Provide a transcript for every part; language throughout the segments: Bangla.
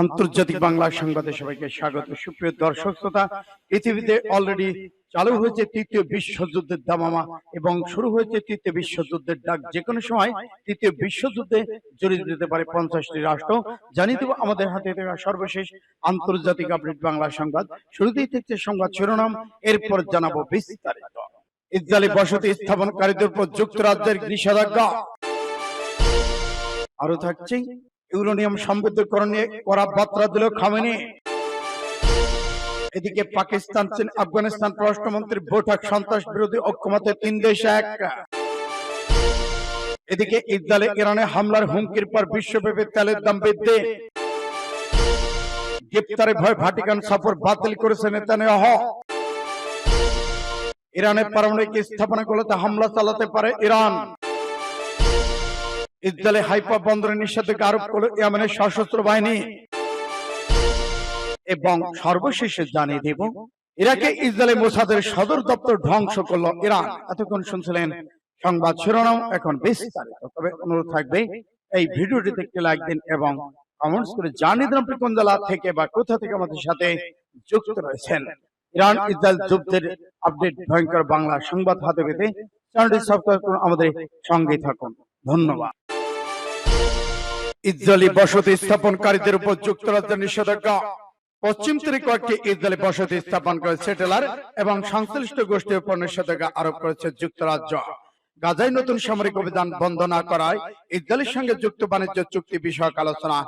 আন্তর্জাতিক বাংলা সংবাদে সবাইকে স্বাগত। সুপ্রিয় দর্শক শ্রোতা, পৃথিবীতে অলরেডি চালু হয়েছে তৃতীয় বিশ্বযুদ্ধের দামামা এবং শুরু হয়েছে তৃতীয় বিশ্বযুদ্ধের ডাক। যে কোনো সময় তৃতীয় বিশ্বযুদ্ধে জড়িয়ে যেতে পারে 50টি রাষ্ট্র। জানিয়ে দেব আমাদের হাতে থাকা সর্বশেষ আন্তর্জাতিক আপডেট বাংলা সংবাদ। শুরুতেই থাকছে সংবাদ শিরোনাম, এরপর জানাবো বিস্তারিত। ইসরায়েলি বসতি স্থাপনকারীদের উপর যুক্তরাজ্যের নিষেধাজ্ঞা। আরো থাকছে ইউরেনিয়াম সমৃদ্ধকরণ নিয়ে কড়া বার্তা দিল খামেনি। এদিকে পাকিস্তান, চীন, আফগানিস্তান পররাষ্ট্রমন্ত্রী বৈঠক, সন্ত্রাস বিরোধী ঐক্যমতে 3 দেশ এক। এদিকে ইসরায়েলে ইরানে হামলার হুমকির পর বিশ্বব্যাপী তেলের দাম বৃদ্ধি। গ্রেপ্তারের ভয় ভাটিকান সফর বাতিল করেছে নেতানিয়াহু। ইরানের পারমাণবিক স্থাপনাগুলোতে হামলা চালাতে পারে ইরান। ইসরায়েলে হাইফা বন্দরে নিষেধাজ্ঞা আরোপ করল ইয়েমেনের সশস্ত্র বাহিনী। এবং সর্বশেষে জানিয়ে দেব, ইরাকে ইসরায়েলি মোসাদের সদর দপ্তর ধ্বংস করল ইরান। এতক্ষণ শুনছিলেন সংবাদ শিরোনাম, এখন বিস্তারিত। তবে অনুরোধ থাকবে এই ভিডিওটিতে একটি লাইক দিন এবং কমেন্টস করে জানিয়ে দিন আপনি কোন জেলা থেকে বা কোথা থেকে আমাদের সাথে যুক্ত রয়েছেন। ইরান ইসরায়েল যুদ্ধের আপডেট ভয়ঙ্কর বাংলা সংবাদ হাতে পেতে চ্যানেলটি সাবস্ক্রাইব করুন, আমাদের সঙ্গেই থাকুন। ধন্যবাদ। ইসরায়েলি বসতি স্থাপনকারীদের উপর যুক্তরাজ্যের নিষেধাজ্ঞা। পশ্চিম তীরে কয়েকটি ইসরায়েলি বসতি স্থাপন করে সেটেলার এবং সংশ্লিষ্ট গোষ্ঠীর উপর নিষেধাজ্ঞা আরোপ করেছে যুক্তরাজ্য। গাজায় নতুন সামরিক অভিযান বন্ধ না করায় ইসরায়েলের সঙ্গে যুক্ত বাণিজ্য চুক্তি বিষয়ক আলোচনা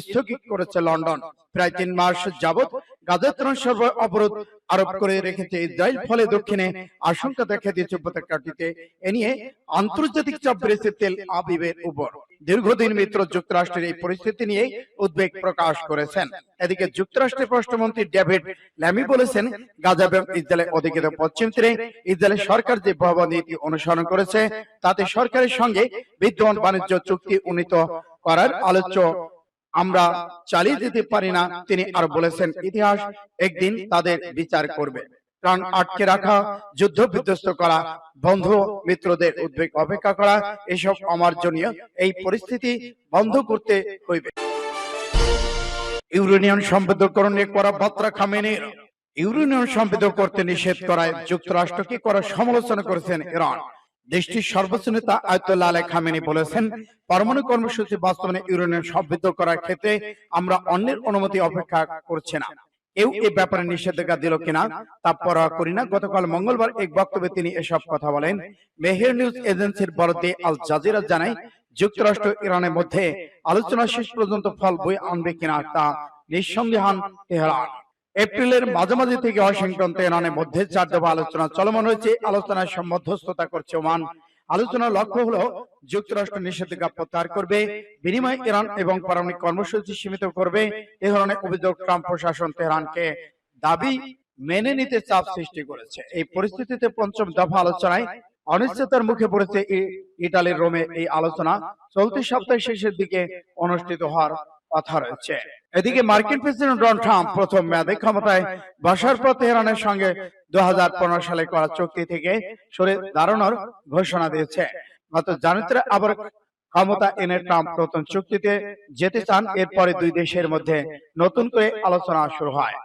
স্থগিত করেছে লন্ডন। প্রায় 3 মাস যাবৎ গাজায় ত্রাণ সরবরাহ অবরোধ আরোপ করে রেখেছে ইসরায়েল। ফলে দক্ষিণে আশঙ্কা দেখা দিয়েছে উপত্যকাটিতে এ নিয়ে আন্তর্জাতিক চাপ বেড়েছে তেল আবিবের উপর। দীর্ঘদিন মিত্র যুক্তরাষ্ট্রের এই পরিস্থিতি নিয়ে উদ্বেগ প্রকাশ করেছেন। এদিকে যুক্তরাষ্ট্রের পররাষ্ট্রমন্ত্রী ডেভিড ল্যামি বলেছেন, গাজা এবং ইসরায়েলের অধিকৃত পশ্চিম তীরে ইসরায়েলের সরকার যে ভয়াবহ নীতি অনুসরণ করেছে তাতে সরকারের সঙ্গে বিদ্যমান বাণিজ্য চুক্তি উন্নীত করার আলোচ্য আমরা চালিয়ে যেতে পারি না। তিনি আর বলেছেন, ইতিহাস একদিন তাদের বিচার করবে। প্রাণ আটকে রাখা, যুদ্ধ বিধ্বস্ত করা, বন্ধু মিত্রদের উদ্বেগ অপেক্ষা করা, এসব অমার্জনীয়। এই পরিস্থিতি বন্ধ করতে হইবে। ইউরেনিয়াম সমৃদ্ধকরণ নিয়ে করা বার্তা খামেনির। ইউরেনিয়াম সমৃদ্ধ করতে নিষেধ করায় যুক্তরাষ্ট্রকে করা সমালোচনা করেছেন ইরান। দেশটির সর্বোচ্চ নেতা আয়াতুল্লাহ আলী খামেনি বলেছেন, পরমাণু কর্মসূচি বাস্তবায়নে ইউরেনিয়াম সমৃদ্ধ করার ক্ষেত্রে আমরা অন্যের অনুমতি অপেক্ষা করছি না। কেউ এ ব্যাপারে নিষেধাজ্ঞা দিল কিনা তা পরোয়া করি না। গতকাল মঙ্গলবার এক বক্তব্যে তিনি এসব কথা বলেন। মেহের নিউজ এজেন্সির বরাতে আল জাজিরা জানায়, যুক্তরাষ্ট্র ইরানের মধ্যে আলোচনা শেষ পর্যন্ত ফল বই আনবে কিনা তা নিঃসন্দেহান তেহরান। এপ্রিলের মাঝামাঝি থেকে ওয়াশিংটন তেহরানের মধ্যে 4 দফা আলোচনা চলমান রয়েছে। আলোচনায় মধ্যস্থতা করছে ওমান। আলোচনার লক্ষ্য হলো যুক্তরাষ্ট্র নিষেধাজ্ঞা প্রত্যাহার করবে, বিনিময়ে ইরান এবং পারমাণবিক কর্মসূচি সীমিত করবে। এ ধরনের অভিযোগ ট্রাম্প প্রশাসন তেহরানকে দাবি মেনে নিতে চাপ সৃষ্টি করেছে। এই পরিস্থিতিতে 5ম দফা আলোচনায় অনিশ্চয়তার মুখে পড়েছে ইটালির রোমে। এই আলোচনা চলতি সপ্তাহের শেষের দিকে অনুষ্ঠিত হওয়ার কথা রয়েছে। এদিকে মার্কিন প্রেসিডেন্ট ডোনাল্ড ট্রাম্প প্রথম মেয়াদে ক্ষমতায় বসার পর তেহরানের সঙ্গে 2015 সালে করা চুক্তি থেকে সরে দাঁড়ানোর ঘোষণা দিয়েছে। গত জানুয়ারিতে আবার ক্ষমতা এনে ট্রাম্প নতুন চুক্তিতে যেতে চান। এরপরে দুই দেশের মধ্যে নতুন করে আলোচনা শুরু হয়।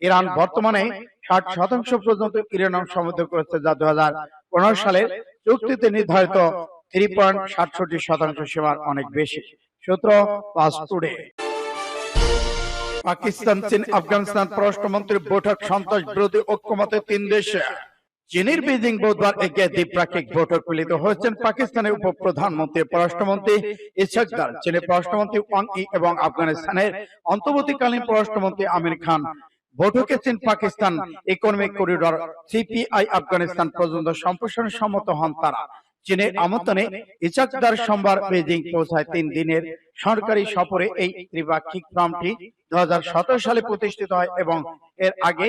ইরান বর্তমানে 60% পর্যন্ত ইউরেনিয়াম সমৃদ্ধ করেছে, যা 2015 সালের চুক্তিতে নির্ধারিত 3.67% সীমার অনেক বেশি। সূত্র ফাস্ট টুডে। পাকিস্তান, চীন, আফগানিস্তান পররাষ্ট্রমন্ত্রী বৈঠক, সন্ত্রাস বিরোধী ঐক্যমতে 3 দেশে। চীনের বেজিং বুধবার একে দ্বিপাক্ষিক বৈঠক মিলিত হয়েছেন পাকিস্তানের উপপ্রধানমন্ত্রী পররাষ্ট্রমন্ত্রী ইশাক দার, চীনের পররাষ্ট্রমন্ত্রী ওয়াং ই এবং আফগানিস্তানের অন্তর্বর্তীকালীন পররাষ্ট্রমন্ত্রী আমির খান। বৈঠকে চীন Pakistan economic corridor CPI Afghanistan পর্যন্ত সম্প্রসারণে সম্মত হন তারা। চীনের আমন্ত্রণে ইশাক দার সোমবার বেজিং পৌঁছায়। 3 দিনের সরকারি সফরে এই ত্রিপাক্ষিক ফোরামটি 2017 সালে প্রতিষ্ঠিত হয় এবং এর আগে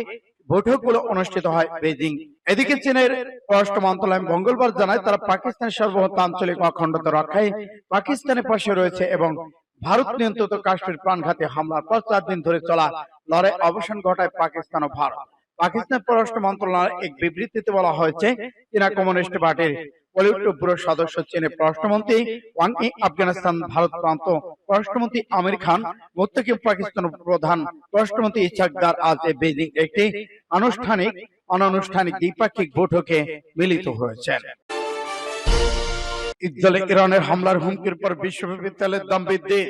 বৈঠকগুলো অনুষ্ঠিত হয় বেজিং। এদিকে চীনের পররাষ্ট্র মন্ত্রণালয় মঙ্গলবার জানায়, তারা পাকিস্তানের সার্বভৌমত্ব আঞ্চলিক অখণ্ডতা রক্ষায় পাকিস্তানের পাশে রয়েছে এবং ভারত নিয়ন্ত্রিত কাশ্মীর প্রাণঘাতী হামলার পর 4 দিন ধরে চলা লড়াই অবসান ঘটায় পাকিস্তান ও ভারত। পাকিস্তান পররাষ্ট্র মন্ত্রণালয়ের এক বিবৃতিতে বলা হয়েছে, চীনা কমিউনিস্ট পার্টির পলিট ব্যুরো সদস্য চীনের পররাষ্ট্রমন্ত্রী ওয়াং ই, আফগানিস্তান ভারত প্রান্ত পররাষ্ট্রমন্ত্রী আমির খান, মুত্তাকিম পাকিস্তান প্রধান পররাষ্ট্রমন্ত্রী ইসহাক দার আজ বেজিং একটি অনানুষ্ঠানিক দ্বিপাক্ষিক বৈঠকে মিলিত হয়েছেন। ইসরায়েলে ইরানের হামলার হুমকির পর বিশ্বব্যাপী তেলের দাম বৃদ্ধি,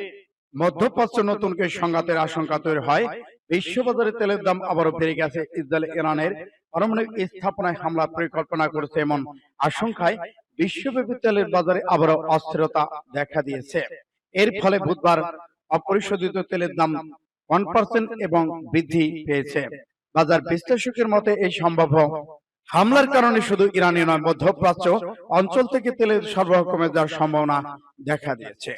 মধ্যপ্রাচ্য নতুন করে সংঘাতের আশঙ্কা তৈরি হয়। বিশ্ববাজারে তেলের দাম আবারও বেড়ে গেছে। ইসরায়েল ইরানের পারমাণবিক স্থাপনায় হামলার পরিকল্পনা করেছে এমন আশঙ্কায় বিশ্বব্যাপী তেলের বাজারে আবারও অস্থিরতা দেখা দিয়েছে। এর ফলে বুধবার অপরিশোধিত তেলের দাম 1% এবং বৃদ্ধি পেয়েছে। বাজার বিশ্লেষকের মতে এই সম্ভাব্য হামলার কারণে শুধু ইরানি নয়, মধ্যপ্রাচ্য অঞ্চল থেকে তেলের সরবরাহ কমে যাওয়ার সম্ভাবনা দেখা দিয়েছে।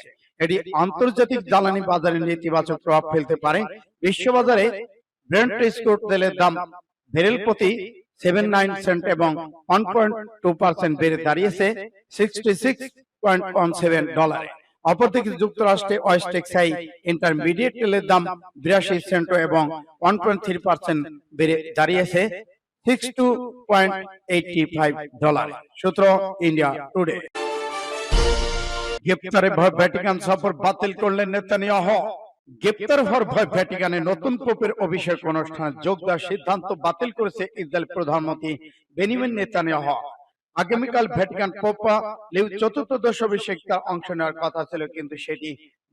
এটি আন্তর্জাতিক জ্বালানি বাজারে নেতিবাচক প্রভাব ফেলতে পারে। বিশ্ববাজারে ব্রেন্ট ক্রুড তেলের দাম ব্যারেল প্রতি 79 সেন্ট এবং 1.2% বেড়ে দাঁড়িয়েছে $66.17। অপরদিকে যুক্তরাষ্ট্রে ওয়েস্ট টেক্সাস ইন্টারমিডিয়েট তেলের দাম 82 সেন্ট এবং 1.3% বেড়ে দাঁড়িয়েছে $62.85। সূত্র ইন্ডিয়া টুডে। গ্রেপ্তারে ভয় ভ্যাটিকান সফর বাতিল করলেন নেতানিয়াহু। গ্রেপ্তার হওয়ার ভয় ভ্যাটিকানে নতুন পোপের অভিষেক অনুষ্ঠানে যোগ দেওয়ার সিদ্ধান্ত বাতিল করেছে ইসরায়েল প্রধানমন্ত্রী বেনিয়ামিন নেতানিয়াহু। আগামীকাল ভ্যাটিকান পোপা লিও চতুর্দশ অভিষেকে তার অংশ নেওয়ার কথা ছিল, কিন্তু সেটি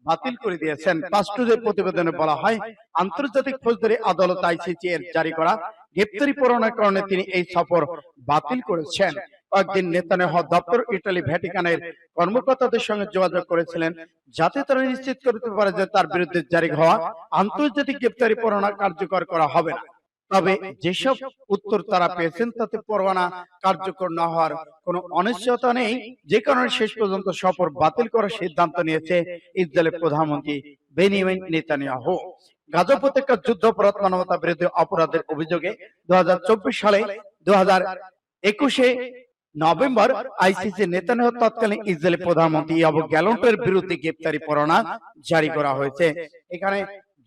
বাতিল করে দিয়েছেন। পাস্টুজের প্রতিবেদনে বলা হয়, আন্তর্জাতিক ফৌজদারি আদালত আইসিসি এর জারি করা গ্রেপ্তারি পরোয়ানার কারণে তিনি এই সফর বাতিল করেছেন। কয়েকদিন নেতানিয়াহু দপ্তর ইটালি ভ্যাটিকানের কর্মকর্তাদের সঙ্গে যোগাযোগ করেছিলেন, যাতে তারা নিশ্চিত করতে পারে যে তার বিরুদ্ধে জারি হওয়া আন্তর্জাতিক গ্রেপ্তারি পরোয়ানা কার্যকর করা হবে না। তবে যেসব উত্তর তারা পেয়েছেন তাতে পরোয়ানা কার্যকর না হওয়ার কোনো অনিশ্চয়তা নেই, যে কারণে শেষ পর্যন্ত সফর বাতিল করার সিদ্ধান্ত নিয়েছে ইসরায়েলের প্রধানমন্ত্রী বেনিয়ামিন নেতানিয়াহু। গাজা উপত্যকার যুদ্ধাপরাধ, মানবতা বিরোধী অপরাধের অভিযোগে 2024 সালে 2021 নভেম্বর আইসিসি নেতানিয়াহু তৎকালীন ইসরায়েলের প্রধানমন্ত্রী ইয়াভ গ্যালন্টের বিরুদ্ধে গ্রেপ্তারি পরোয়ানা জারি করা হয়েছে। এখানে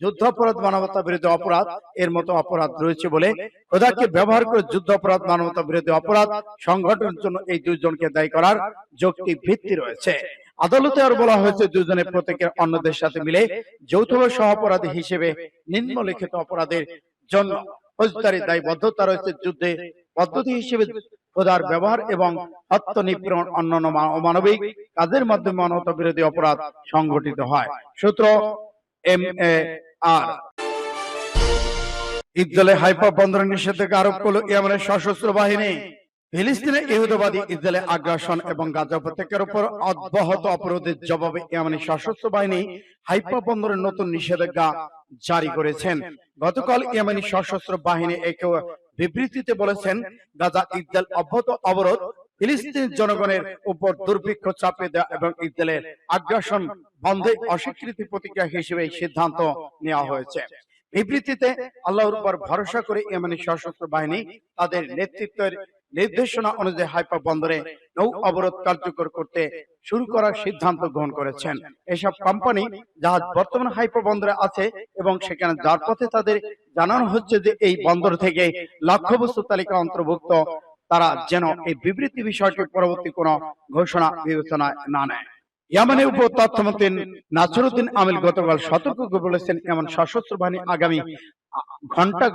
যুদ্ধাপরাধ, মানবতা বিরোধী অপরাধ এর মতো অপরাধ রয়েছে বলে খোদাকে ব্যবহার করে যুদ্ধাপরাধ, মানবতা বিরোধী অপরাধ সংগঠনের জন্য এই দুইজনকে দায়ী করার যৌক্তিক ভিত্তি রয়েছে। আদালতে আর বলা হয়েছে, দুজনের প্রত্যেকের অন্যদের সাথে মিলে যৌথভাবে সহ-অপরাধী হিসেবে নিম্নলিখিত অপরাধের জন্য ফৌজদারি দায়বদ্ধতা রয়েছে। যুদ্ধে পদ্ধতি হিসেবে খোদার ব্যবহার এবং হত্যা, নিপীড়ন, অন্যান্য অমানবিক কাজের মাধ্যমে মানবতা বিরোধী অপরাধ সংঘটিত হয়। সূত্র MAR। ইসরায়েলে হাইফা বন্দরে নিষেধাজ্ঞা আরোপ করল ইয়েমেনের সশস্ত্র বাহিনী। ফিলিস্তিনে ইহুদিবাদী ইসরায়েলে আগ্রাসন এবং গাজা উপত্যকার উপর অব্যাহত অপরাধের জবাবে ইয়েমেনি সশস্ত্র বাহিনী হাইফা বন্দরের নতুন নিষেধাজ্ঞা জারি করেছেন। গতকাল ইয়েমেনি সশস্ত্র বাহিনী এক বিবৃতিতে বলেছেন, গাজা ইসরায়েল অব্যাহত অবরোধ, ফিলিস্তিন জনগণের উপর দুর্ভিক্ষ চাপিয়ে দেওয়া এবং ইসরায়েলের আগ্রাসন বন্ধে অস্বীকৃতি প্রতিক্রিয়া হিসেবে এই সিদ্ধান্ত নেওয়া হয়েছে। বিবৃতিতে আল্লাহর উপর ভরসা করে ইয়েমেনি সশস্ত্র বাহিনী তাদের নেতৃত্বের নির্দেশনা অনুযায়ী হাইফা বন্দরে নৌ অবরোধ কার্যকর করতে শুরু করার সিদ্ধান্ত গ্রহণ করেছেন। এসব কোম্পানি জাহাজ বর্তমানে হাইফা বন্দরে আছে এবং সেখানে যাওয়ার পথে তাদের জানানো হচ্ছে যে এই বন্দর থেকে লক্ষ্যবস্তু তালিকা অন্তর্ভুক্ত তারা যেন এই বিবৃতি বিষয়টি পরবর্তী কোন ঘোষণা বিবেচনায় না নেয়। ইয়েমেনের উপ তথ্যমন্ত্রী নাসিরুদ্দিন আমিল গতকাল সতর্ক করে বলেছেন, এমন সশস্ত্র বাহিনী আগামী ঘন্টা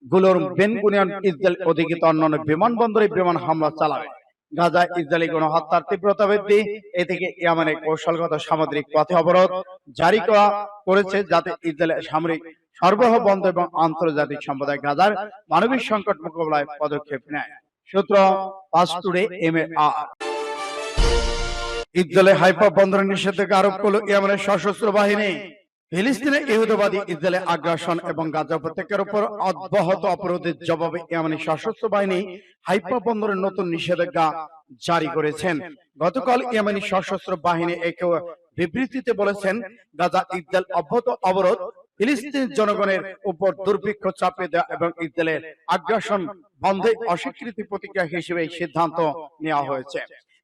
গুলোর বেন গুনিয়ান ইসরায়েল অধিকৃত অন্যান্য বিমানবন্দরে বিমান হামলা চালাবে। গাজায় ইসরায়েলি গণহত্যার তীব্রতা বৃদ্ধি, এ থেকে ইয়েমেনের কৌশলগত সামুদ্রিক পথে অবরোধ জারি করেছে, যাতে ইসরায়েলের সামরিক সরবরাহ বন্ধ এবং আন্তর্জাতিক সম্প্রদায় গাজার মানবিক সংকট মোকাবেলায় পদক্ষেপ নেয়। সূত্র পাস্টুডে MAR। ইসরায়েলে হাইফা বন্দরে নিষেধাজ্ঞা আরোপ করল ইয়েমেনের সশস্ত্র বাহিনী। ফিলিস্তিনে ইহুদিবাদী ইসরায়েলে আগ্রাসন এবং গাজা উপত্যকার উপর অব্যাহত অপরাধের জবাবে ইয়েমেনি সশস্ত্র বাহিনী হাইফা বন্দরের নতুন নিষেধাজ্ঞা জারি করেছেন। গতকাল ইয়েমেনি সশস্ত্র বাহিনী এক বিবৃতিতে বলেছেন, গাজা ইসরায়েল অব্যাহত অবরোধ, ফিলিস্তিন জনগণের উপর দুর্ভিক্ষ চাপিয়ে দেওয়া এবং ইসরায়েলের আগ্রাসন বন্ধে অস্বীকৃতি প্রতিক্রিয়া হিসেবে এই সিদ্ধান্ত নেওয়া হয়েছে।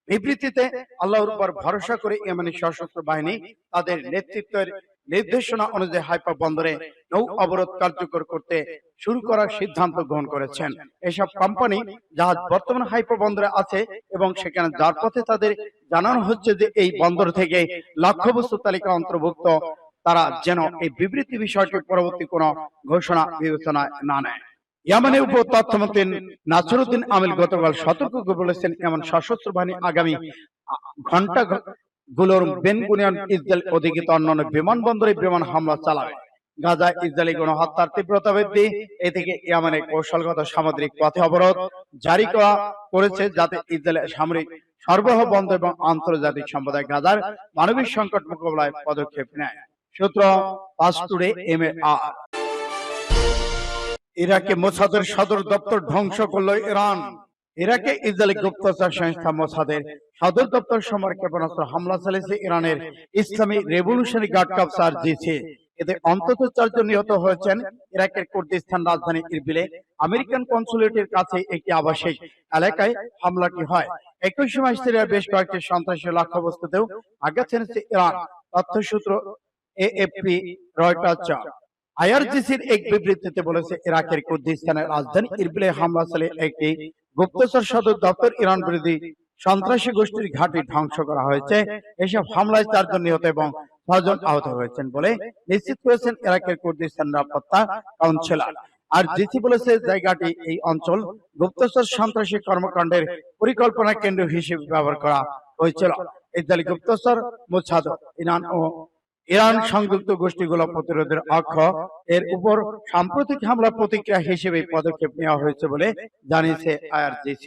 বিবৃতিতে আল্লাহর উপর ভরসা করে ইয়েমেনি সশস্ত্র বাহিনী তাদের নেতৃত্বের নির্দেশনা অনুযায়ী হাইফা বন্দরে নৌ অবরোধ কার্যকর করতে শুরু করার সিদ্ধান্ত গ্রহণ করেছেন। এসব কোম্পানি জাহাজ বর্তমান হাইপো বন্দরে আছে এবং সেখানে যার পথে তাদের জানানো হচ্ছে যে এই বন্দর থেকে লক্ষ্যবস্তু তালিকা অন্তর্ভুক্ত তারা যেন এই বিবৃতি বিষয়টি পরবর্তী কোন ঘোষণা বিবেচনায় না নেয়। ইয়েমেনের উপ তথ্যমন্ত্রী নাসিরুদ্দিন আমিল গতকাল সতর্ক করে বলেছেন, এমন সশস্ত্র বাহিনী আগামী ঘন্টা গুলোর বেন গুনিয়ন ইসরায়েল অধিকৃত অন্যান্য বিমানবন্দরে বিমান হামলা চালাবে। গাজায় ইসরায়েলি গণহত্যার তীব্রতা বৃদ্ধি, এ থেকে ইয়েমেনের কৌশলগত সামুদ্রিক পথে অবরোধ জারি করেছে যাতে ইসরায়েলের সামরিক সরবরাহ বন্ধ এবং আন্তর্জাতিক সম্প্রদায় গাজার মানবিক সংকট মোকাবেলায় পদক্ষেপ নেয়। সূত্র পাস্টুরে MAR। ইরাকে মোসাদের সদর দপ্তর ধ্বংস করল ইরান। ইরাকে ইসরায়েলি গুপ্তচর সংস্থা মোসাদের সদর দপ্তর সময় ক্ষেপণাস্ত্র হামলা চালিয়েছে ইরানের ইসলামী রেভলিউশনারি গার্ড কর্পস RGC। এতে অন্তত 4 জন নিহত হয়েছেন। ইরাকের কুর্দিস্তান রাজধানী ইরবিলে আমেরিকান কনসুলেটের কাছে একটি আবাসিক এলাকায় হামলাটি হয়। একই সময় সিরিয়ার বেশ কয়েকটি সন্ত্রাসী লক্ষ্যবস্তুতেও আঘাত এনেছে ইরান। তথ্যসূত্র AFP, রয়টার্স। IRGCর এক বিবৃতিতে বলেছে, ইরাকের কুর্দিস্তানের রাজধানী ইরবিলে হামলা চালিয়ে একটি গুপ্তচর সদর দপ্তর ইরান বিরোধী সন্ত্রাসী গোষ্ঠীর ঘাঁটি ধ্বংস করা হয়েছে। এসব হামলায় 4 জন নিহত এবং 6 জন আহত হয়েছেন বলে নিশ্চিত করেছেন ইরাকের কুর্দিস্তান নিরাপত্তা কাউন্সিলর। RGC বলেছে, জায়গাটি এই অঞ্চল গুপ্তচর সন্ত্রাসী কর্মকাণ্ডের পরিকল্পনা কেন্দ্র হিসেবে ব্যবহার করা হয়েছিল। ইসরায়েলি গুপ্তচর মোসাদ ইরান সংযুক্ত গোষ্ঠীগুলো প্রতিরোধের অক্ষ এর উপর সাম্প্রতিক হামলা প্রতিক্রিয়া হিসেবে পদক্ষেপ নেওয়া হয়েছে বলে জানিয়েছে IRGC।